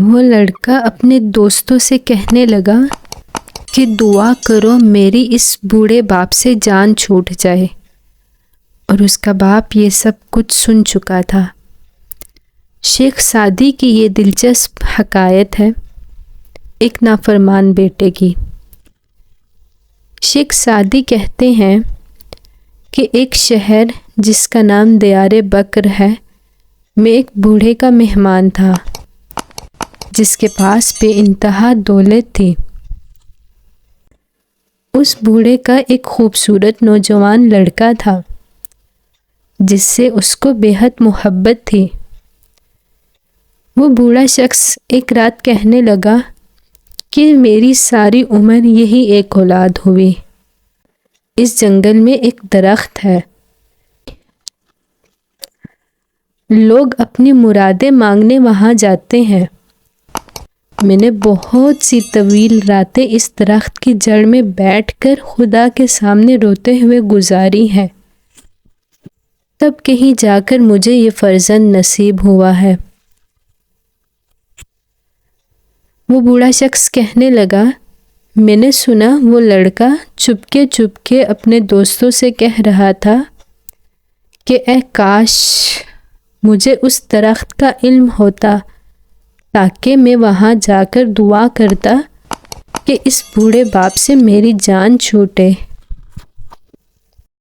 وہ لڑکا اپنے دوستوں سے کہنے لگا کہ دعا کرو میری اس بوڑھے باپ سے جان چھوٹ جائے، اور اس کا باپ یہ سب کچھ سن چکا تھا۔ شیخ سعدی کی یہ دلچسپ حکایت ہے ایک نافرمان بیٹے کی۔ شیخ سعدی کہتے ہیں کہ ایک شہر جس کا نام دیار بکر ہے میں ایک بوڑھے کا مہمان تھا جس کے پاس بے انتہا دولت تھی۔ اس بوڑھے کا ایک خوبصورت نوجوان لڑکا تھا جس سے اس کو بے حد محبت تھی۔ وہ بوڑھا شخص ایک رات کہنے لگا کہ میری ساری عمر یہی ایک اولاد ہوئی۔ اس جنگل میں ایک درخت ہے، لوگ اپنی مرادیں مانگنے وہاں جاتے ہیں۔ میں نے بہت سی طویل راتیں اس درخت کی جڑ میں بیٹھ کر خدا کے سامنے روتے ہوئے گزاری ہیں، تب کہیں جا کر مجھے یہ فرزند نصیب ہوا ہے۔ وہ بوڑھا شخص کہنے لگا، میں نے سنا وہ لڑکا چپکے اپنے دوستوں سے کہہ رہا تھا کہ اے کاش مجھے اس درخت کا علم ہوتا تاکہ میں وہاں جا کر دعا کرتا کہ اس بوڑھے باپ سے میری جان چھوٹے۔